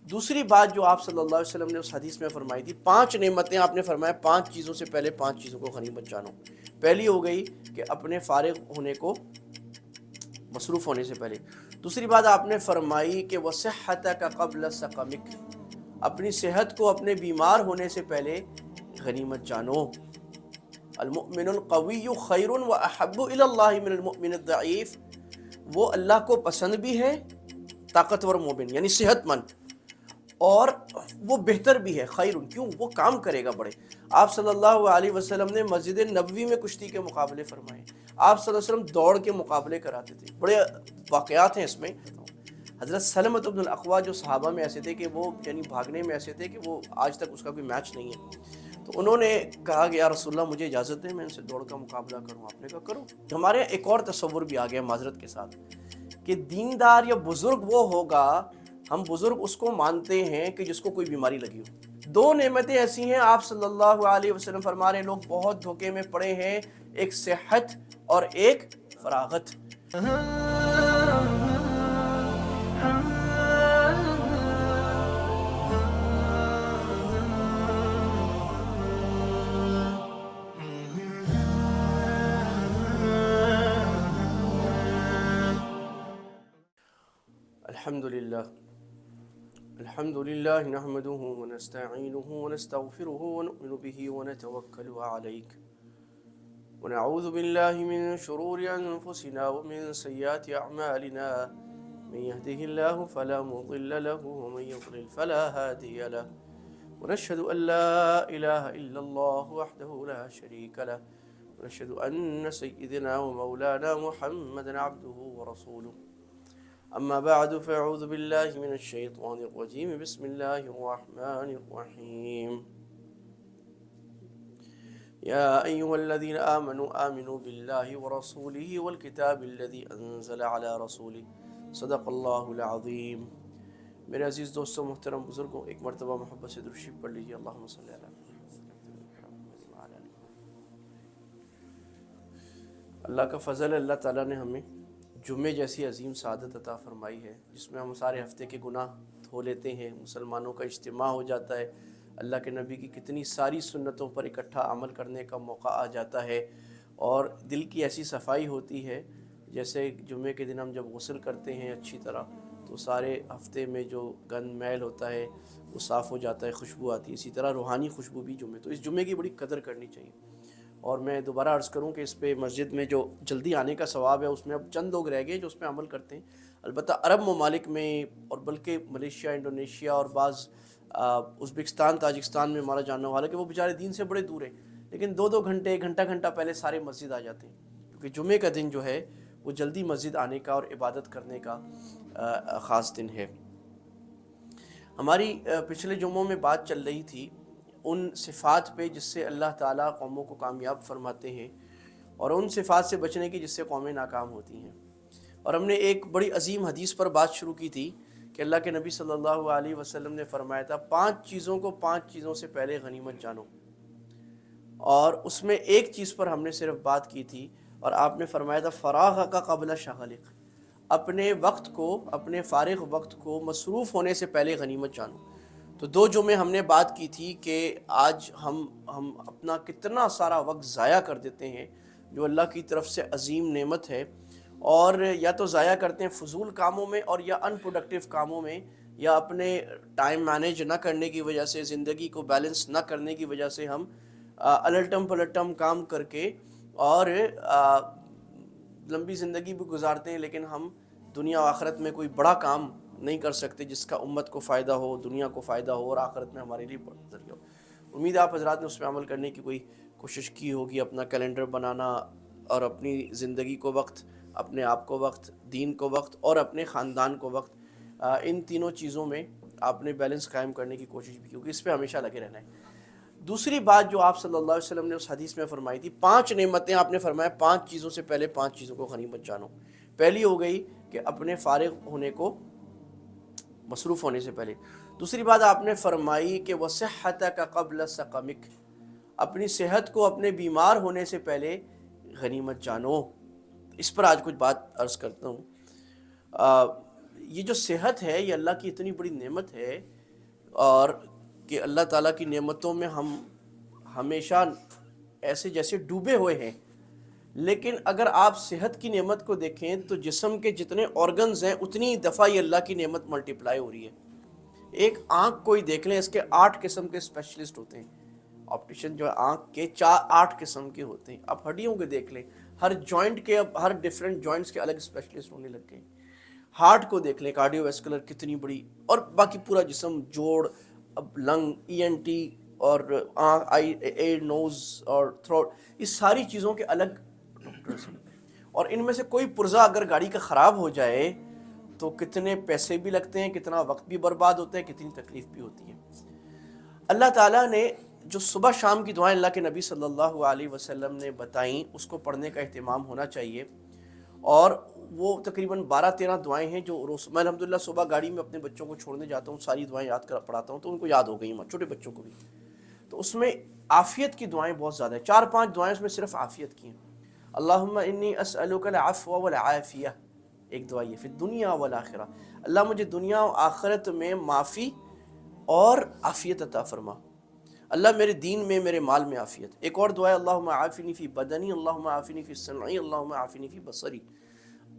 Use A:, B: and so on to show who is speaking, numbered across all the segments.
A: دوسری بات جو آپ صلی اللہ علیہ وسلم نے اس حدیث میں فرمائی تھی، 5 نعمتیں آپ نے فرمایا، 5 چیزوں سے پہلے 5 چیزوں کو غنیمت جانو۔ پہلی ہو گئی کہ اپنے فارغ ہونے کو، مصروف ہونے سے پہلے۔ دوسری بات آپ نے فرمائی کہ وَصِحَّتَكَ قَبْلَ سَقَمِكَ، اپنی صحت کو اپنے بیمار ہونے سے پہلے غنیمت جانو۔ المؤمن القوی خیر واحب الی اللہ من المؤمن الضعیف، وہ اللہ کو پسند بھی ہے، طاقتور مومن یعنی صحت مند، اور وہ بہتر بھی ہے، خیر، کیوں؟ وہ کام کرے گا بڑے۔ آپ صلی اللہ علیہ وسلم نے مسجد نبوی میں کشتی کے مقابلے فرمائے، آپ صلی اللہ علیہ وسلم دوڑ کے مقابلے کراتے تھے، بڑے واقعات ہیں اس میں۔ حضرت سلمۃ بن الاقویٰ جو صحابہ میں ایسے تھے کہ وہ یعنی بھاگنے میں ایسے تھے کہ وہ آج تک اس کا کوئی میچ نہیں ہے، تو انہوں نے کہا کہ یا رسول اللہ مجھے اجازت دیں میں ان سے دوڑ کا مقابلہ کروں۔ آپ نے کہا کرو۔ ہمارے ایک اور تصور بھی آ گیا معذرت کے ساتھ کہ دیندار یا بزرگ وہ ہوگا، ہم بزرگ اس کو مانتے ہیں کہ جس کو کوئی بیماری لگی ہو۔ 2 نعمتیں ایسی ہیں، آپ صلی اللہ علیہ وسلم فرما رہے ہیں لوگ بہت دھوکے میں پڑے ہیں، ایک صحت اور ایک فراغت۔ الحمد للہ نحمده ونستعینه ونستغفره ونؤمن به ونتوکل علیہ ونعوذ باللہ من شرور انفسنا ومن سیئات اعمالنا، من يهده الله فلا مضل له ومن يضلل فلا هادي له، ونشهد ان لا اله الا الله وحده لا شريك له، ونشهد ان سيدنا ومولانا محمدا عبده ورسوله، اما بعد فاعوذ باللہ من الشیطان الرجیم، بسم اللہ الرحمن الرحیم۔ یا ایہا الذین آمنوا باللہ ورسولہ والکتاب الذی انزل علی رسولہ، صدق اللہ العظیم۔ میرے عزیز دوستوں، محترم بزرگوں، ایک مرتبہ محبت سے درود شریف پڑھ لیجیے، اللہم صلی علی محمد۔ اللہ کا فضل ہے، اللہ تعالیٰ نے ہمیں جمعے جیسی عظیم سعادت عطا فرمائی ہے، جس میں ہم سارے ہفتے کے گناہ دھو لیتے ہیں، مسلمانوں کا اجتماع ہو جاتا ہے، اللہ کے نبی کی کتنی ساری سنتوں پر اکٹھا عمل کرنے کا موقع آ جاتا ہے، اور دل کی ایسی صفائی ہوتی ہے جیسے جمعے کے دن ہم جب غسل کرتے ہیں اچھی طرح تو سارے ہفتے میں جو گند میل ہوتا ہے وہ صاف ہو جاتا ہے، خوشبو آتی ہے، اسی طرح روحانی خوشبو بھی جمعے، تو اس جمعے کی بڑی قدر کرنی چاہیے۔ اور میں دوبارہ عرض کروں کہ اس پہ مسجد میں جو جلدی آنے کا ثواب ہے اس میں اب چند لوگ رہ گئے جو اس پہ عمل کرتے ہیں، البتہ عرب ممالک میں اور بلکہ ملیشیا، انڈونیشیا اور بعض ازبکستان، تاجکستان میں ہمارا جاننا والا کہ وہ بیچارے دین سے بڑے دور ہیں، لیکن 2 گھنٹے، گھنٹہ پہلے سارے مسجد آ جاتے ہیں، کیونکہ جمعے کا دن جو ہے وہ جلدی مسجد آنے کا اور عبادت کرنے کا خاص دن ہے۔ ہماری پچھلے جمعوں میں بات چل رہی تھی ان صفات پہ جس سے اللہ تعالیٰ قوموں کو کامیاب فرماتے ہیں، اور ان صفات سے بچنے کی جس سے قومیں ناکام ہوتی ہیں، اور ہم نے ایک بڑی عظیم حدیث پر بات شروع کی تھی کہ اللہ کے نبی صلی اللہ علیہ وسلم نے فرمایا تھا 5 چیزوں کو 5 چیزوں سے پہلے غنیمت جانو، اور اس میں ایک چیز پر ہم نے صرف بات کی تھی، اور آپ نے فرمایا تھا فراغ کا قبل شغلک، اپنے وقت کو، اپنے فارغ وقت کو مصروف ہونے سے پہلے غنیمت جانو۔ تو 2 جمعے ہم نے بات کی تھی کہ آج ہم اپنا کتنا سارا وقت ضائع کر دیتے ہیں جو اللہ کی طرف سے عظیم نعمت ہے، اور یا تو ضائع کرتے ہیں فضول کاموں میں اور یا ان پروڈکٹیو کاموں میں، یا اپنے ٹائم مینیج نہ کرنے کی وجہ سے، زندگی کو بیلنس نہ کرنے کی وجہ سے ہم الٹم پلٹم کام کر کے اور لمبی زندگی بھی گزارتے ہیں، لیکن ہم دنیا و آخرت میں کوئی بڑا کام نہیں کر سکتے جس کا امت کو فائدہ ہو، دنیا کو فائدہ ہو اور آخرت میں ہمارے لیے ذریعہ ہو۔ امید ہے آپ حضرات نے اس پہ عمل کرنے کی کوئی کوشش کی ہوگی، اپنا کیلنڈر بنانا اور اپنی زندگی کو وقت، اپنے آپ کو وقت، دین کو وقت اور اپنے خاندان کو وقت، ان تینوں چیزوں میں آپ نے بیلنس قائم کرنے کی کوشش بھی کی ہوگی، اس پہ ہمیشہ لگے رہنا ہے۔ دوسری بات جو آپ صلی اللہ علیہ وسلم نے اس حدیث میں فرمائی تھی، 5 نعمتیں آپ نے فرمایا 5 چیزوں سے پہلے 5 چیزوں کو غنیمت جانو۔ پہلی ہو گئی کہ اپنے فارغ ہونے کو، مصروف ہونے سے پہلے۔ دوسری بات آپ نے فرمائی کہ وَصِحَّتَكَ قَبْلَ سَقَمِكَ، اپنی صحت کو اپنے بیمار ہونے سے پہلے غنیمت جانو۔ اس پر آج کچھ بات عرض کرتا ہوں۔ یہ جو صحت ہے یہ اللہ کی اتنی بڑی نعمت ہے، اور کہ اللہ تعالیٰ کی نعمتوں میں ہم ہمیشہ ایسے جیسے ڈوبے ہوئے ہیں، لیکن اگر آپ صحت کی نعمت کو دیکھیں تو جسم کے جتنے آرگنز ہیں اتنی دفعہ یہ اللہ کی نعمت ملٹیپلائی ہو رہی ہے۔ ایک آنکھ کوئی دیکھ لیں، اس کے 8 قسم کے اسپیشلسٹ ہوتے ہیں، آپٹیشن جو ہے آنکھ کے 8 قسم کے ہوتے ہیں۔ آپ ہڈیوں کے دیکھ لیں، ہر جوائنٹ کے اب ہر ڈیفرنٹ جوائنٹس کے الگ اسپیشلسٹ ہونے لگ گئے۔ ہارٹ کو دیکھ لیں، کارڈیو ویسکولر کتنی بڑی، اور باقی پورا جسم، جوڑ، اب لنگ، ENT، اور آئی نوز اور تھروٹ، اس ساری چیزوں کے الگ ڈاکٹرز ہیں، اور ان میں سے کوئی پرزہ اگر گاڑی کا خراب ہو جائے تو کتنے پیسے بھی لگتے ہیں، کتنا وقت بھی برباد ہوتا ہے، کتنی تکلیف بھی ہوتی ہے۔ اللہ تعالیٰ نے جو صبح شام کی دعائیں اللہ کے نبی صلی اللہ علیہ وسلم نے بتائیں، اس کو پڑھنے کا اہتمام ہونا چاہیے، اور وہ تقریباً 12-13 دعائیں ہیں جو روز میں الحمدللہ صبح گاڑی میں اپنے بچوں کو چھوڑنے جاتا ہوں، ساری دعائیں یاد کر پڑھاتا ہوں، تو ان کو یاد ہو گئی ہیں، چھوٹے بچوں کو بھی۔ تو اس میں عافیت کی دعائیں بہت زیادہ ہیں، 4-5 دعائیں اس میں صرف عافیت کی ہیں۔ اللہم انی اسألک العفو والعافیہ، ایک دعا یہ، فی الدنیا والآخرہ، اللہ مجھے دنیا و آخرت میں معافی اور عافیت عطا فرما، اللہ میرے دین میں، میرے مال میں عافیت۔ ایک اور دعا ہے، اللہم عافنی فی بدنی، اللہم عافنی فی سمعی، اللہم عافنی فی بصری،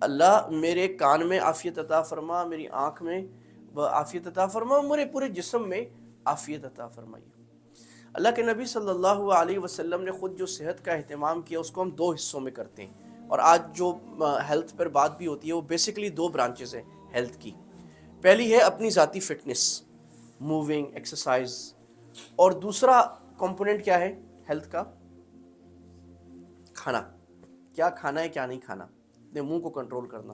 A: اللہ میرے کان میں عافیت عطا فرما، میری آنکھ میں عافیت عطا فرما، میرے پورے جسم میں عافیت عطا فرمائیے۔ اللہ کے نبی صلی اللہ علیہ وسلم نے خود جو صحت کا اہتمام کیا اس کو ہم 2 حصوں میں کرتے ہیں، اور آج جو ہیلتھ پر بات بھی ہوتی ہے وہ بیسیکلی 2 برانچز ہیں ہیلتھ کی۔ پہلی ہے اپنی ذاتی فٹنس، موونگ، ایکسرسائز، اور دوسرا کمپوننٹ کیا ہے ہیلتھ کا؟ کھانا، کیا کھانا ہے کیا نہیں کھانا، اپنے منہ کو کنٹرول کرنا۔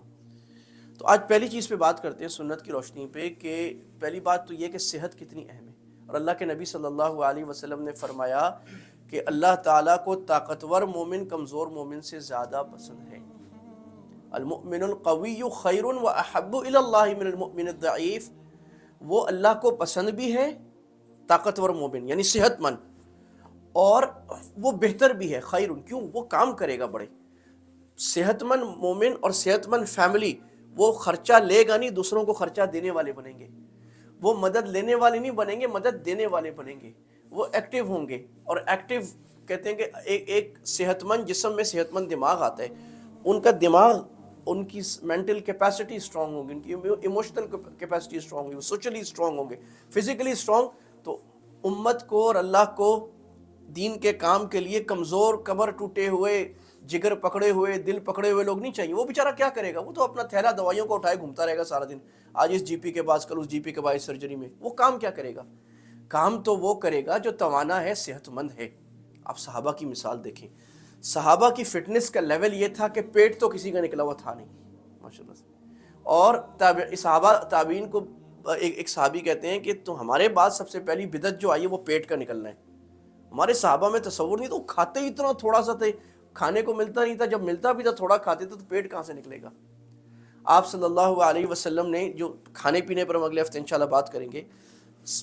A: تو آج پہلی چیز پہ بات کرتے ہیں سنت کی روشنی پہ، کہ پہلی بات تو یہ کہ صحت کتنی اہم ہے، اور اللہ کے نبی صلی اللہ علیہ وسلم نے فرمایا کہ اللہ تعالیٰ کو طاقتور مومن کمزور مومن سے زیادہ پسند ہے۔ المؤمن القوی خیر و احب الی اللہ من المؤمن الضعیف، وہ اللہ کو پسند بھی ہے، طاقتور مومن یعنی صحت مند، اور وہ بہتر بھی ہے، خیر، کیوں؟ وہ کام کرے گا بڑے۔ صحت مند مومن اور صحت مند فیملی، وہ خرچہ لے گا نہیں، دوسروں کو خرچہ دینے والے بنیں گے، وہ مدد لینے والے نہیں بنیں گے، مدد دینے والے بنیں گے، وہ ایکٹیو ہوں گے، اور ایکٹیو کہتے ہیں کہ ایک صحت مند جسم میں صحت مند دماغ آتا ہے، ان کا دماغ، ان کی مینٹل کیپیسٹی اسٹرانگ ہوگی، ان کی ایموشنل کیپیسٹی اسٹرانگ ہوگی، وہ سوشلی اسٹرانگ ہوں گے، فزیکلی اسٹرانگ، تو امت کو اور اللہ کو دین کے کام کے لیے کمزور، کمر ٹوٹے ہوئے، جگر پکڑے ہوئے، دل پکڑے ہوئے لوگ نہیں چاہیے۔ وہ بیچارہ کیا کرے گا؟ وہ تو اپنا تھیلا دوائیوں کو اٹھائے گھومتا رہے گا سارا دن، آج اس GP کے پاس، کل اس GP کے پاس سرجری میں، وہ کام کیا کرے گا؟ کام تو وہ کرے گا جو توانا ہے، صحت مند ہے۔ آپ صحابہ کی مثال دیکھیں، صحابہ کی فٹنس کا لیول یہ تھا کہ پیٹ تو کسی کا نکلا ہوا تھا نہیں، ماشاءاللہ سے، اور صحابہ تابعین کو ایک صحابی کہتے ہیں کہ تو ہمارے بعد سب سے پہلی بدعت جو آئی ہے وہ پیٹ کا نکلنا ہے۔ ہمارے صحابہ میں تصور نہیں، تو کھاتے ہی اتنا تھوڑا سا تھے، کھانے کو ملتا نہیں تھا، جب ملتا بھی تھا تھوڑا کھاتے تھے، تو پیٹ کہاں سے نکلے گا؟ آپ صلی اللہ علیہ وسلم نے جو کھانے پینے پر ہم اگلے ہفتے انشاءاللہ بات کریں گے،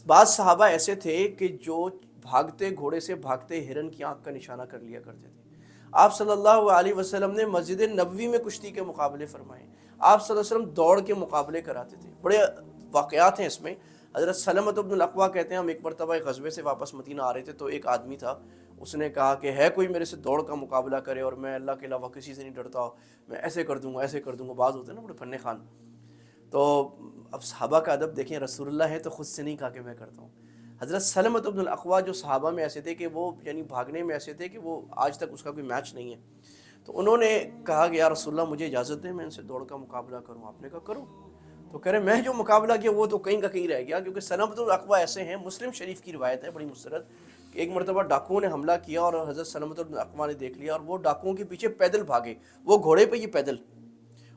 A: بعض صحابہ ایسے تھے کہ جو بھاگتے گھوڑے سے بھاگتے ہرن کی آنکھ کا نشانہ کر لیا کرتے تھے۔ آپ صلی اللہ علیہ وسلم نے مسجد نبوی میں کشتی کے مقابلے فرمائے، آپ صلی اللہ علیہ وسلم دوڑ کے مقابلے کراتے تھے۔ بڑے واقعات ہیں اس میں۔ حضرت سلمۃ بن الاقویٰ کہتے ہیں ہم ایک مرتبہ ایک غزوے سے واپس مدینہ آ رہے تھے، تو ایک آدمی تھا، اس نے کہا کہ ہے کوئی میرے سے دوڑ کا مقابلہ کرے، اور میں اللہ کے علاوہ کسی سے نہیں ڈرتا، میں ایسے کر دوں گا ایسے کر دوں گا۔ بعض ہوتے ہیں نا بڑے فن خان۔ تو اب صحابہ کا ادب دیکھیں، رسول اللہ ہے تو خود سے نہیں کہا کہ میں کرتا ہوں۔ حضرت سلمۃ بن الاقویٰ جو صحابہ میں ایسے تھے کہ وہ یعنی بھاگنے میں ایسے تھے کہ وہ آج تک اس کا کوئی میچ نہیں ہے، تو انہوں نے کہا کہ یا رسول اللہ مجھے اجازت دیں میں ان سے دوڑ کا مقابلہ کروں۔ آپ نے کہا کرو۔ تو کہہ رہے میں جو مقابلہ کیا وہ تو کہیں کا کہیں رہ گیا، کیونکہ سلمۃ بن الاقویٰ ایسے ہیں، مسلم شریف کی روایت ہے بڑی مسترد، کہ ایک مرتبہ ڈاکوؤں نے حملہ کیا اور حضرت سلمۃ بن الاقویٰ نے دیکھ لیا، اور وہ ڈاکوؤں کے پیچھے پیدل بھاگے، وہ گھوڑے پہ، یہ پیدل،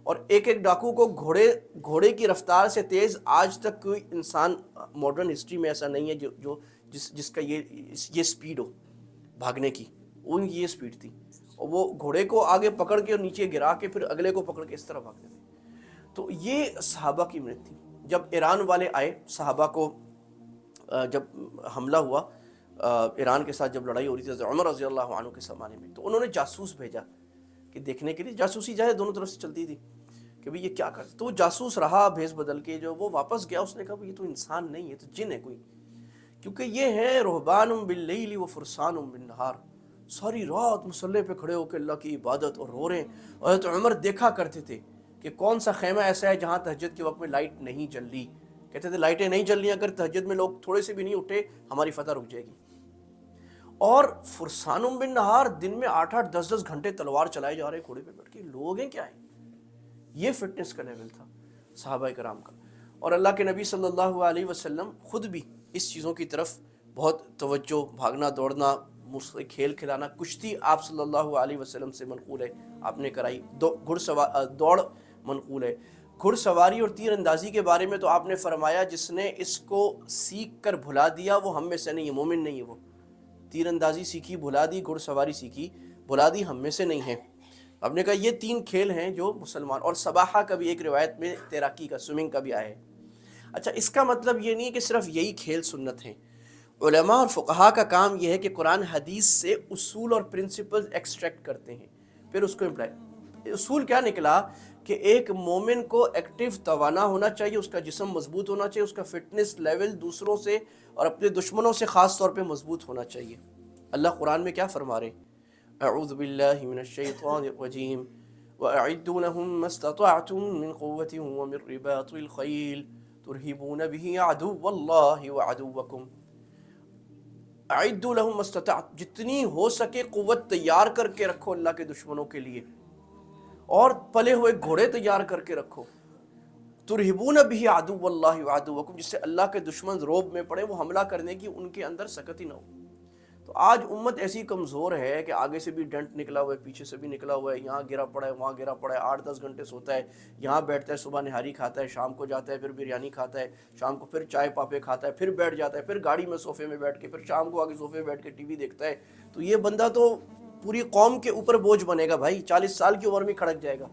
A: اور ایک ایک ڈاکو کو گھوڑے کی رفتار سے تیز آج تک کوئی انسان ماڈرن ہسٹری میں ایسا نہیں ہے جس کا یہ سپیڈ ہو بھاگنے کی، ان کی یہ سپیڈ تھی، اور وہ گھوڑے کو آگے پکڑ کے اور نیچے گرا کے پھر اگلے کو پکڑ کے اس طرح بھاگتے تھے۔ تو یہ صحابہ کی محنت تھی۔ جب ایران والے آئے صحابہ کو، جب حملہ ہوا ایران کے ساتھ، جب لڑائی ہو رہی تھی عمر رضی اللہ عنہ کے زمانے میں، تو انہوں نے جاسوس بھیجا کہ دیکھنے کے لیے، جاسوسی جائے دونوں طرف سے چلتی تھی، کہ بھئی یہ کیا کرتا. تو وہ جاسوس رہا بھیس بدل کے, جو وہ واپس گیا اس نے کہا یہ تو انسان نہیں, یہ تو جن ہے کوئی, کیونکہ یہ ہے رہبان باللیل و فرسان بالنہار, ساری رات مصلی پہ کھڑے ہو کے اللہ کی عبادت اور رو رہے ہیں. اور حضرت عمر دیکھا کرتے تھے کہ کون سا خیمہ ایسا ہے جہاں تہجد کے وقت میں لائٹ نہیں جل رہی. کہتے تھے لائٹیں نہیں جل رہی, اگر تہجد میں لوگ تھوڑے سے بھی نہیں اٹھے ہماری فتح رک جائے گی. اور فرسان بالنہار, دن میں 8-8 10-10 گھنٹے تلوار چلائے جا رہے ہیں گھوڑے پہ بیٹھ کے. لوگ ہیں کیا ہیں؟ یہ فٹنس کا لیول تھا صحابہ کرام کا. اور اللہ کے نبی صلی اللہ علیہ وسلم خود بھی اس چیزوں کی طرف بہت توجہ, بھاگنا دوڑنا, کھیل کھلانا, کشتی آپ صلی اللہ علیہ وسلم سے منقول ہے, آپ نے کرائی. دوڑ منقول ہے. گھڑ سواری اور تیر اندازی کے بارے میں تو آپ نے فرمایا جس نے اس کو سیکھ کر بھلا دیا وہ ہم میں سے نہیں ہے, مومن نہیں ہے. وہ تیر اندازی سیکھی بھلا دی, گھڑ سواری سیکھی بھلا دی, ہم میں سے نہیں ہے. آپ نے کہا یہ 3 کھیل ہیں جو مسلمان, اور سباحہ کا بھی ایک روایت میں تیراکی کا, سوئمنگ کا بھی آیا ہے. اچھا, اس کا مطلب یہ نہیں کہ صرف یہی کھیل سنت ہیں. علماء اور فقہاء کا کام یہ ہے کہ قرآن حدیث سے اصول اور پرنسپلز ایکسٹریکٹ کرتے ہیں, پھر اس کو امپلائی. اصول کیا نکلا کہ ایک مومن کو ایکٹیو توانا ہونا چاہیے, اس کا جسم مضبوط ہونا چاہیے, اس کا فٹنس لیول دوسروں سے اور اپنے دشمنوں سے خاص طور پہ مضبوط ہونا چاہیے. اللہ قرآن میں کیا فرما رہے ہیں؟ اعوذ باللہ من الشیطان الرجیم وَأَعِدُّوا لَهُم مَّا اسْتَطَعْتُم مِّن قُوَّةٍ وَمِن رِّبَاطِ الْخَيْلِ تُرْهِبُونَ بِهِ عَدُوَّ اللَّهِ وَعَدُوَّكُمْ. اعدوا لهم ما استطعتم, جتنی ہو سکے قوت تیار کر کے رکھو اللہ کے دشمنوں کے لیے, اور پلے ہوئے گھوڑے تیار کر کے رکھو. ترہبون به عدو اللہ وعدوکم, جس سے اللہ کے دشمن روب میں پڑے, وہ حملہ کرنے کی ان کے اندر سکت ہی نہ ہو. تو آج امت ایسی کمزور ہے کہ آگے سے بھی ڈنٹ نکلا ہوا ہے, پیچھے سے بھی نکلا ہوا ہے, یہاں گرا پڑا ہے, وہاں گرا پڑا ہے, 8-10 گھنٹے سوتا ہے, یہاں بیٹھتا ہے, صبح نہاری کھاتا ہے, شام کو جاتا ہے, پھر بریانی کھاتا ہے, شام کو پھر چائے پاپے کھاتا ہے, پھر بیٹھ جاتا ہے, پھر گاڑی میں صوفے میں بیٹھ کے, پھر شام کو آگے صوفے میں بیٹھ کے ٹی وی دیکھتا ہے. تو یہ بندہ تو پوری قوم کے اوپر بوجھ بنے گا بھائی, 40 سال کی عمر میں کھڑک جائے گا.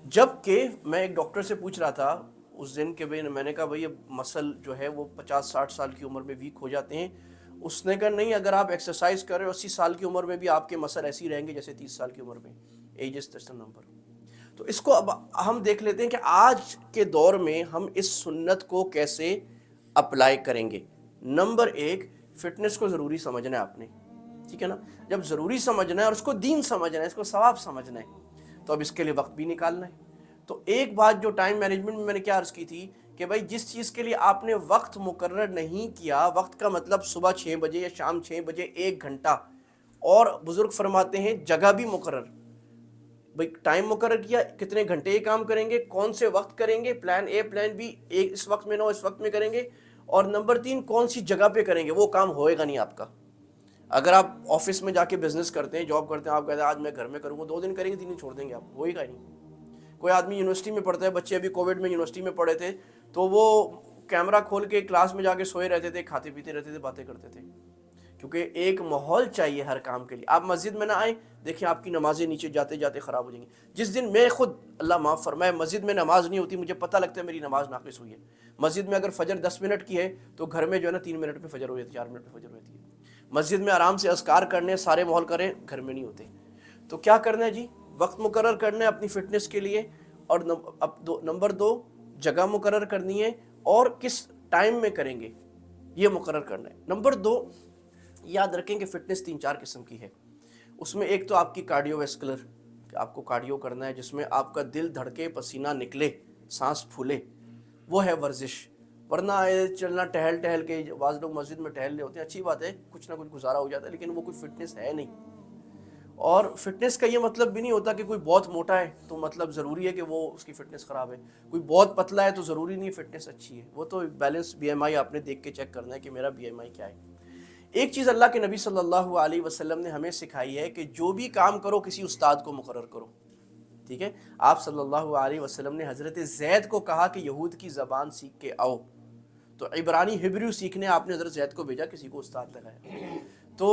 A: جبکہ میں ایک ڈاکٹر سے پوچھ رہا تھا اس دن کہ میں نے کہا بھائی یہ مسل جو ہے وہ 50-60 سال کی عمر میں ویک ہو جاتے ہیں. اس نے کہا نہیں, اگر آپ ایکسرسائز کر رہے ہو 80 سال کی عمر میں بھی آپ کے مسل ایسے ہی رہیں گے جیسے 30 سال کی عمر میں. Age is just a number. تو اس کو اب ہم دیکھ لیتے ہیں کہ آج کے دور میں ہم اس سنت کو کیسے اپلائی کریں گے. نمبر 1, فٹنس کو ضروری سمجھنا ہے آپ نے, ٹھیک ہے نا. جب ضروری سمجھنا ہے اور اس کو دین سمجھنا ہے, اس کو ثواب سمجھنا ہے, تو اب اس کے لیے وقت بھی نکالنا ہے. تو ایک بات جو ٹائم مینجمنٹ میں نے کیا عرض کی تھی کہ بھائی جس چیز کے لیے آپ نے وقت مقرر نہیں کیا, وقت کا مطلب صبح 6 بجے یا شام 6 بجے 1 گھنٹہ, اور بزرگ فرماتے ہیں جگہ بھی مقرر, بھائی ٹائم مقرر کیا کتنے گھنٹے یہ کام کریں گے, کون سے وقت کریں گے, پلان اے پلان بی, ایک اس وقت میں نہ ہو اس وقت میں کریں گے, اور نمبر 3 کون سی جگہ پہ کریں گے. وہ کام ہوئے گا نہیں آپ کا. اگر آپ آفس میں جا کے بزنس کرتے ہیں, جاب کرتے ہیں, آپ کہتے ہیں آج میں گھر میں کروں گا, 2 دن کریں گے 3 دن چھوڑ دیں گے آپ, ہوئے گا ہی نہیں. کوئی آدمی یونیورسٹی میں پڑھتا ہے, بچے ابھی کووڈ میں یونیورسٹی میں پڑھے تھے, تو وہ کیمرہ کھول کے کلاس میں جا کے سوئے رہتے تھے, کھاتے پیتے رہتے تھے, باتیں کرتے تھے, کیونکہ ایک ماحول چاہیے ہر کام کے لیے. آپ مسجد میں نہ آئیں, دیکھیں آپ کی نمازیں نیچے جاتے جاتے خراب ہو جائیں گی. جس دن میں خود, اللہ معاف فرمائے, مسجد میں نماز نہیں ہوتی, مجھے پتہ لگتا ہے میری نماز ناقص ہوئی ہے. مسجد میں اگر فجر 10 منٹ کی ہے تو گھر میں جو ہے نا 3 منٹ پہ فجر ہو جاتی ہے, 4 منٹ پہ فجر ہو جاتی ہے. مسجد میں آرام سے اذکار کرنے, سارے ماحول کریں, گھر میں نہیں ہوتے. تو کیا کرنا ہے جی, وقت مقرر کرنا ہے اپنی فٹنس کے لیے, اور نمبر 2 جگہ مقرر کرنی ہے, اور کس ٹائم میں کریں گے یہ مقرر کرنا ہے. نمبر 2 یاد رکھیں کہ فٹنس 3-4 قسم کی ہے. اس میں ایک تو آپ کی کارڈیو ویسکولر, کہ آپ کو کارڈیو کرنا ہے جس میں آپ کا دل دھڑکے, پسینہ نکلے, سانس پھولے, وہ ہے ورزش. ورنہ چلنا ٹہل کے, بعض لوگ مسجد میں ٹہل رہے ہوتے ہیں, اچھی بات ہے, کچھ نہ کچھ گزارا ہو جاتا ہے, لیکن وہ کوئی فٹنس ہے نہیں. اور فٹنس کا یہ مطلب بھی نہیں ہوتا کہ کوئی بہت موٹا ہے تو مطلب ضروری ہے کہ وہ اس کی فٹنس خراب ہے, کوئی بہت پتلا ہے تو ضروری نہیں فٹنس اچھی ہے. وہ تو بیلنس بی ایم آئی آپ نے دیکھ کے چیک کرنا ہے کہ میرا بی ایم آئی کیا ہے. ایک چیز اللہ کے نبی صلی اللہ علیہ وسلم نے ہمیں سکھائی ہے کہ جو بھی کام کرو کسی استاد کو مقرر کرو, ٹھیک ہے. آپ صلی اللہ علیہ وسلم نے حضرت زید کو کہا کہ یہود کی زبان سیکھ کے آؤ, تو عبرانی ہبریو سیکھنے آپ نے حضرت زید کو بھیجا, کسی کو استاد لگایا. تو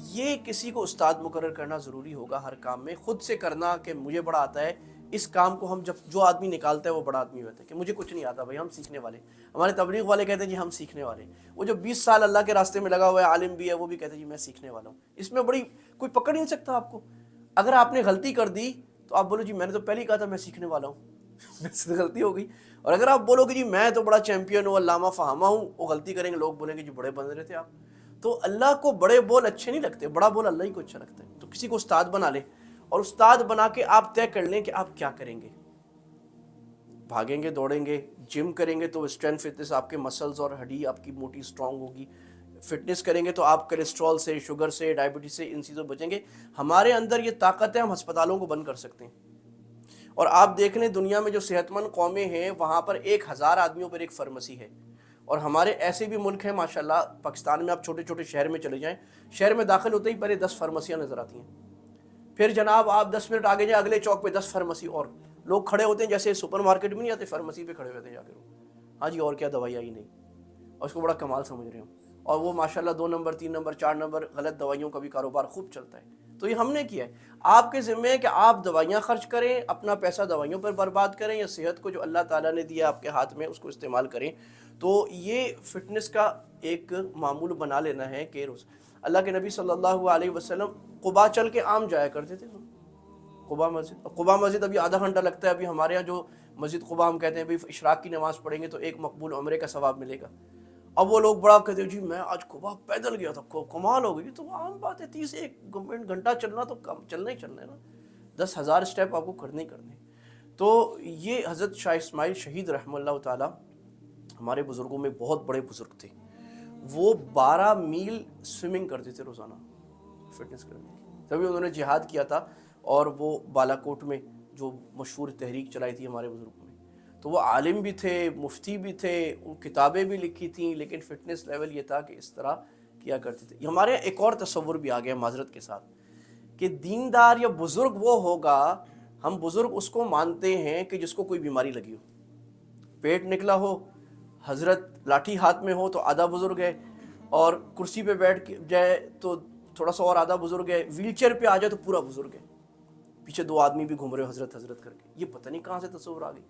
A: یہ کسی کو استاد مقرر کرنا ضروری ہوگا ہر کام میں. خود سے کرنا کہ مجھے بڑا آتا ہے, اس کام کو ہم جو آدمی نکالتا ہے وہ بڑا آدمی ہوتا ہے کہ مجھے کچھ نہیں آتا بھائی, ہم سیکھنے والے. ہمارے تبلیغ والے کہتے ہیں جی ہم سیکھنے والے. وہ جو 20 سال اللہ کے راستے میں لگا ہوا ہے, عالم بھی ہے, وہ بھی کہتے ہیں جی میں سیکھنے والا ہوں. اس میں بڑی کوئی پکڑ نہیں سکتا آپ کو. اگر آپ نے غلطی کر دی تو آپ بولو جی میں نے تو پہلے ہی کہا تھا میں سیکھنے والا ہوں میرے سے غلطی ہو گئی. اور اگر آپ بولو کہ جی میں تو بڑا چیمپئن ہوں، علامہ فہامہ ہوں، وہ غلطی کریں گے، لوگ بولیں گے جی بڑے بن رہے تھے آپ. تو اللہ کو بڑے بول اچھے نہیں لگتے، بڑا بول اللہ ہی کو اچھا لگتا ہے. تو کسی کو استاد بنا لے، اور استاد بنا کے آپ طے کر لیں کہ آپ کیا کریں گے. بھاگیں گے، دوڑیں گے، جم کریں گے تو اسٹرینتھ فٹنس آپ کے مسلز اور ہڈی آپ کی موٹی اسٹرانگ ہوگی. فٹنس کریں گے تو آپ کولیسٹرول سے، شوگر سے، ڈائبٹیز سے، ان چیزوں بچیں گے. ہمارے اندر یہ طاقت ہے، ہم ہسپتالوں کو بند کر سکتے ہیں. اور آپ دیکھ لیں دنیا میں جو صحت مند قومیں ہیں وہاں پر 1000 آدمیوں پر ایک فارمیسی ہے. اور ہمارے ایسے بھی ملک ہیں ماشاءاللہ، پاکستان میں آپ چھوٹے چھوٹے شہر میں چلے جائیں، شہر میں داخل ہوتے ہی پہلے 10 فارمیسیاں نظر آتی ہیں. پھر جناب آپ 10 منٹ آگے جائیں، اگلے چوک پہ 10 فارمیسی، اور لوگ کھڑے ہوتے ہیں جیسے سپر مارکیٹ میں نہیں آتے، فارمیسی پہ کھڑے ہوتے ہیں جا کے. ہاں جی اور کیا دوائی آئی نہیں، اور اس کو بڑا کمال سمجھ رہے ہوں. اور وہ ماشاءاللہ 2 نمبر 3 نمبر 4 نمبر غلط دوائیوں کا بھی کاروبار خوب چلتا ہے. تو یہ ہم نے کیا ہے. آپ کے ذمہ ہے کہ آپ دوائیاں خرچ کریں، اپنا پیسہ دوائیوں پر برباد کریں، یا صحت کو جو اللہ تعالیٰ نے دیا آپ کے ہاتھ میں اس کو استعمال کریں. تو یہ فٹنس کا ایک معمول بنا لینا ہے کہ اللہ کے نبی صلی اللہ علیہ وسلم قباء چل کے عام جایا کرتے تھے. قباء مسجد ابھی آدھا گھنٹہ لگتا ہے. ابھی ہمارے یہاں جو مسجد قباء ہم کہتے ہیں بھی اشراق کی نماز پڑھیں گے تو ایک مقبول عمرے کا ثواب ملے گا. اب وہ لوگ بڑا کہتے ہیں جی میں آج قباء پیدل گیا تھا، کمال ہو گئی. تو وہ عام بات ہے، 31 گھنٹہ چلنا تو کم چلنا ہی چلنا ہے نا، 10,000 اسٹیپ آپ کو کرنے ہی کرنے. تو یہ حضرت شاہ اسماعیل شہید رحمہ اللہ تعالی ہمارے بزرگوں میں بہت بڑے بزرگ تھے. وہ 12 میل سوئمنگ کرتے تھے روزانہ فٹنس کرنے کی. تبھی انہوں نے جہاد کیا تھا، اور وہ بالا کوٹ میں جو مشہور تحریک چلائی تھی ہمارے بزرگوں نے. تو وہ عالم بھی تھے، مفتی بھی تھے، کتابیں بھی لکھی تھیں، لیکن فٹنس لیول یہ تھا کہ اس طرح کیا کرتے تھے. ہمارے ایک اور تصور بھی آ گیا معذرت کے ساتھ، کہ دیندار یا بزرگ وہ ہوگا، ہم بزرگ اس کو مانتے ہیں کہ جس کو کوئی بیماری لگی ہو، پیٹ نکلا ہو، حضرت لاٹھی ہاتھ میں ہو تو آدھا بزرگ ہے، اور کرسی پہ بیٹھ جائے تو تھوڑا سا اور آدھا بزرگ ہے، ویل چیئر پہ آ جائے تو پورا بزرگ ہے، پیچھے 2 آدمی بھی گھوم رہے ہو حضرت حضرت کر کے. یہ پتہ نہیں کہاں سے تصور آ گئی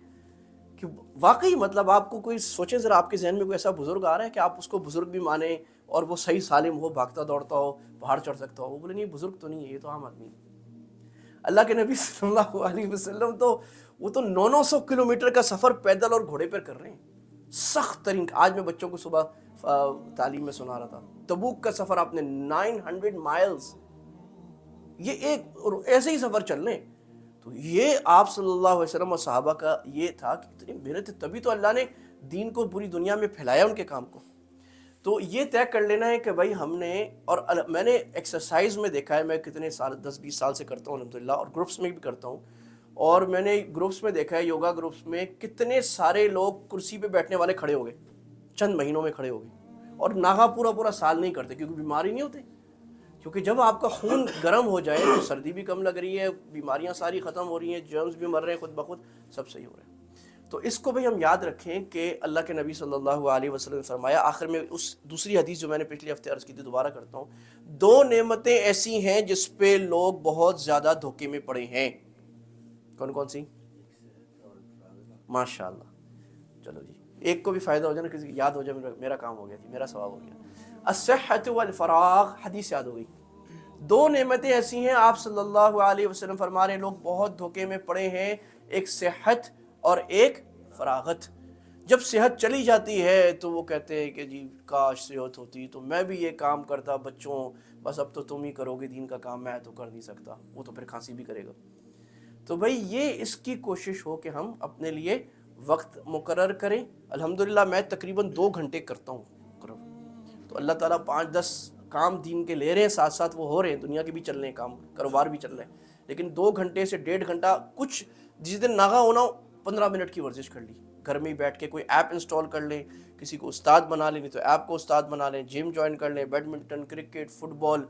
A: کہ واقعی مطلب آپ کو کوئی سوچیں ذرا، آپ کے ذہن میں کوئی ایسا بزرگ آ رہا ہے کہ آپ اس کو بزرگ بھی مانیں اور وہ صحیح سالم ہو، بھاگتا دوڑتا ہو، پہاڑ چڑھ سکتا ہو. وہ بولے نہیں بزرگ تو نہیں ہے، یہ تو عام آدمی ہے. اللہ کے نبی صلی اللہ علیہ وسلم تو وہ تو 900 کلومیٹر کا سفر پیدل اور گھوڑے پر کر رہے ہیں، سخت ترین. آج میں بچوں کو صبح تعلیم میں سنا رہا تھا، تبوک کا سفر آپ نے 900 مائلز، یہ ایک ایسے ہی سفر چل رہے ہیں. تو یہ آپ صلی اللہ علیہ وسلم اور صحابہ کا یہ تھا کہ اتنی محنت ہے، تبھی تو اللہ نے دین کو پوری دنیا میں پھیلایا ان کے کام کو. تو یہ طے کر لینا ہے کہ بھائی ہم نے، اور میں نے ایکسرسائز میں دیکھا ہے، میں کتنے سال 10-20 سال سے کرتا ہوں الحمدللہ، اور گروپس میں بھی کرتا ہوں. اور میں نے گروپس میں دیکھا ہے، یوگا گروپس میں کتنے سارے لوگ کرسی پہ بیٹھنے والے کھڑے ہو گئے، چند مہینوں میں کھڑے ہو گئے، اور ناغا پورا سال نہیں کرتے، کیونکہ بیماری نہیں ہوتے. کیونکہ جب آپ کا خون گرم ہو جائے تو سردی بھی کم لگ رہی ہے، بیماریاں ساری ختم ہو رہی ہیں، جرمز بھی مر رہے ہیں خود بخود، سب صحیح ہو رہے ہیں. تو اس کو بھی ہم یاد رکھیں کہ اللہ کے نبی صلی اللہ علیہ وسلم نے فرمایا. آخر میں اس دوسری حدیث جو میں نے پچھلے ہفتے عرض کی تھی دوبارہ کرتا ہوں، 2 نعمتیں ایسی ہیں جس پہ لوگ بہت زیادہ دھوکے میں پڑے ہیں. کون کون سی؟ ماشاء اللہ. چلو جی، ایک کو بھی فائدہ ہو جائے نا، کسی کی یاد ہو جائے، میرا کام ہو گیا جی، میرا ثواب ہو گیا. الصحت والفراغ، حدیث یاد ہو گئی. 2 نعمتیں ایسی ہیں، آپ صلی اللہ علیہ وسلم فرما رہے ہیں لوگ بہت دھوکے میں پڑے ہیں، ایک صحت اور ایک فراغت. جب صحت چلی جاتی ہے تو وہ کہتے ہیں کہ جی کاش صحت ہوتی تو میں بھی یہ کام کرتا، بچوں بس اب تو تم ہی کرو گے دین کا کام، میں تو کر نہیں سکتا، وہ تو پھر کھانسی بھی کرے گا. تو بھائی یہ اس کی کوشش ہو کہ ہم اپنے لیے وقت مقرر کریں. الحمدللہ میں تقریباً 2 گھنٹے کرتا ہوں. تو اللہ تعالیٰ 5-10 کام دین کے لے رہے ہیں، ساتھ ساتھ وہ ہو رہے ہیں، دنیا کے بھی چل رہے ہیں کام، کاروبار بھی چل رہے ہیں. لیکن 2 گھنٹے سے 1.5 گھنٹہ، کچھ جس دن ناغا ہونا ہو 15 منٹ کی ورزش کر لی، گھر میں ہی بیٹھ کے کوئی ایپ انسٹال کر لیں، کسی کو استاد بنا لیں، نہیں تو ایپ کو استاد بنا لیں، جم جوائن کر لیں، بیڈمنٹن، کرکٹ، فٹ بال،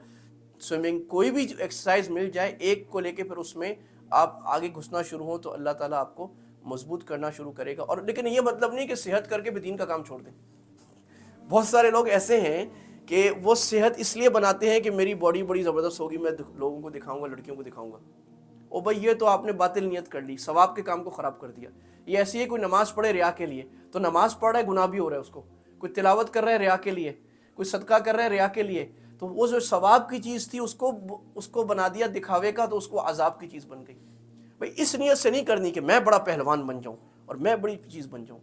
A: سوئمنگ، کوئی بھی ایکسرسائز مل جائے ایک کو لے کے پھر اس میں آپ آگے گھسنا شروع ہوں تو اللہ تعالیٰ آپ کو مضبوط کرنا شروع کرے گا. اور لیکن یہ مطلب نہیں کہ صحت کر کے بھی دین کا کام چھوڑ دیں. بہت سارے لوگ ایسے ہیں کہ وہ صحت اس لیے بناتے ہیں کہ میری باڈی بڑی زبردست ہوگی، میں لوگوں کو دکھاؤں گا، لڑکیوں کو دکھاؤں گا. او بھائی یہ تو آپ نے باطل نیت کر لی، ثواب کے کام کو خراب کر دیا. یہ ایسی ہے کوئی نماز پڑھے ریا کے لیے تو نماز پڑھ رہا ہے گناہ بھی ہو رہا ہے اس کو، کوئی تلاوت کر رہا ہے ریا کے لیے، کوئی صدقہ کر رہا ہے ریا کے لیے، تو وہ جو ثواب کی چیز تھی اس کو بنا دیا دکھاوے کا، تو اس کو عذاب کی چیز بن گئی. بھائی اس نیت سے نہیں کرنی کہ میں بڑا پہلوان بن جاؤں اور میں بڑی چیز بن جاؤں.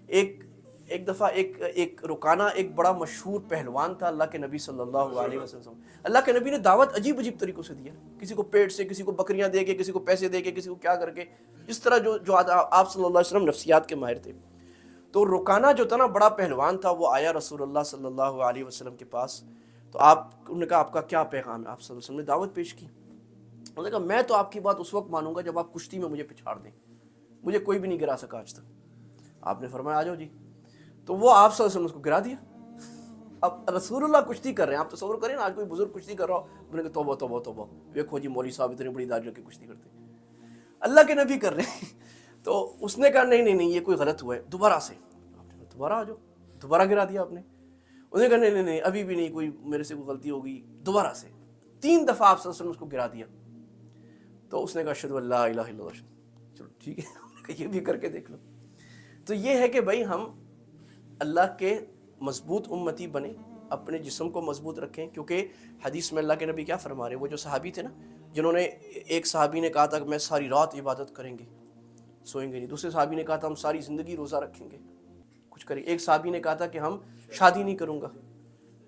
A: ایک دفعہ ایک رکانہ ایک بڑا مشہور پہلوان تھا اللہ کے نبی صلی اللہ علیہ وسلم. اللہ کے نبی نے دعوت عجیب عجیب طریقوں سے دیا, کسی کو پیٹ سے, کسی کو بکریاں دے کے, کسی کو پیسے دے کے, کسی کو کیا کر کے, اس طرح جو آپ صلی اللہ علیہ وسلم نفسیات کے ماہر تھے. تو رکانہ جو تھا نا بڑا پہلوان تھا, وہ آیا رسول اللہ صلی اللہ علیہ وسلم کے پاس. تو انہوں نے کہا آپ کا کیا پیغام ہے؟ آپ صلی اللہ علیہ وسلم نے دعوت پیش کی. انہوں نے کہا میں تو آپ کی بات اس وقت مانوں گا جب آپ کشتی میں مجھے پچھاڑ دیں, مجھے کوئی بھی نہیں گرا سکا آج تک. آپ نے فرمایا آ جاؤ جی. تو وہ آپ صلی اللہ علیہ وسلم اس کو گرا دیا. اب رسول اللہ کشتی کر رہے ہیں, آپ تصور کریں نا آج کوئی بزرگ کشتی کر رہا ہو, میں نے کہا توبہ توبہ توبہ, دیکھو جی مولوی صاحب اتنی بڑی داڑھی رکھ کے کشتی کرتے ہیں, اللہ کے نبی کر رہے ہیں. تو اس نے کہا نہیں یہ کوئی غلط ہوا ہے, دوبارہ سے. آپ نے کہا دوبارہ آ جاؤ, دوبارہ گرا دیا آپ نے. انہوں نے کہا نہیں ابھی بھی نہیں, کوئی میرے سے کوئی غلطی ہو گئی, دوبارہ سے. 3 دفعہ آپ صلی اللہ علیہ وسلم اس کو گرا دیا. تو اس نے کہا اشہدو ان لا الہ الا اللہ. چلو ٹھیک ہے, یہ بھی کر کے دیکھ لو. تو یہ ہے کہ بھائی ہم اللہ کے مضبوط امتی بنیں, اپنے جسم کو مضبوط رکھیں, کیونکہ حدیث میں اللہ کے نبی کیا فرما رہے ہیں, وہ جو صحابی تھے نا, جنہوں نے, ایک صحابی نے کہا تھا کہ میں ساری رات عبادت کریں گے, سوئیں گے نہیں. دوسرے صحابی نے کہا تھا ہم ساری زندگی روزہ رکھیں گے, کچھ کریں. ایک صحابی نے کہا تھا کہ ہم شادی نہیں کروں گا.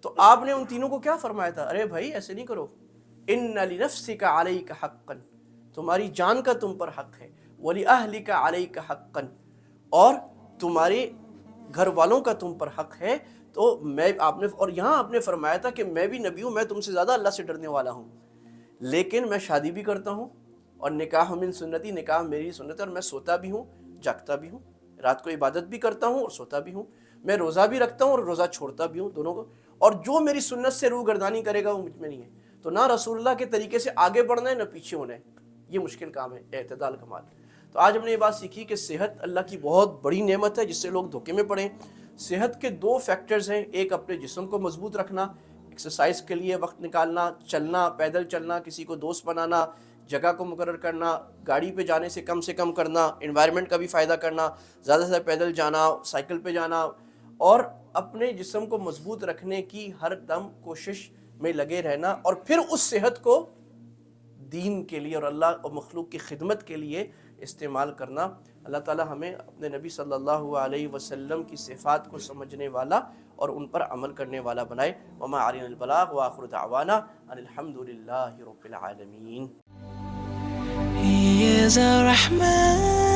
A: تو آپ نے ان تینوں کو کیا فرمایا تھا؟ ارے بھائی ایسے نہیں کرو, ان لنفسک علیک حقا, تمہاری جان کا تم پر حق ہے, ولاہلک علیک حقا, اور تمہارے گھر والوں کا تم پر حق ہے. تو آپ نے, اور یہاں آپ نے فرمایا تھا کہ میں بھی نبی ہوں, میں تم سے زیادہ اللہ سے ڈرنے والا ہوں, لیکن میں شادی بھی کرتا ہوں, اور نکاح من سنتی, نکاح میری سنت ہے, اور میں سوتا بھی ہوں جاگتا بھی ہوں, رات کو عبادت بھی کرتا ہوں اور سوتا بھی ہوں, میں روزہ بھی رکھتا ہوں اور روزہ چھوڑتا بھی ہوں, دونوں کو. اور جو میری سنت سے روح گردانی کرے گا وہ مجھ میں نہیں ہے. تو نہ رسول اللہ کے طریقے سے آگے بڑھنا ہے نہ پیچھے ہونا ہے, یہ مشکل کام ہے, اعتدال کمال. تو آج ہم نے یہ بات سیکھی کہ صحت اللہ کی بہت بڑی نعمت ہے جس سے لوگ دھوکے میں پڑیں. صحت کے 2 فیکٹرز ہیں, ایک اپنے جسم کو مضبوط رکھنا, ایکسرسائز کے لیے وقت نکالنا, چلنا, پیدل چلنا, کسی کو دوست بنانا, جگہ کو مقرر کرنا, گاڑی پہ جانے سے کم کرنا, انوائرمنٹ کا بھی فائدہ کرنا, زیادہ سے زیادہ پیدل جانا, سائیکل پہ جانا, اور اپنے جسم کو مضبوط رکھنے کی ہر دم کوشش میں لگے رہنا, اور پھر اس صحت کو دین کے لیے اور اللہ اور مخلوق کی خدمت کے لیے استعمال کرنا. اللہ تعالی ہمیں اپنے نبی صلی اللہ علیہ وسلم کی صفات کو سمجھنے والا اور ان پر عمل کرنے والا بنائے. وما علینا البلاغ وآخر دعوانا ان الحمد للہ رب العالمین.
B: He is a Rahman.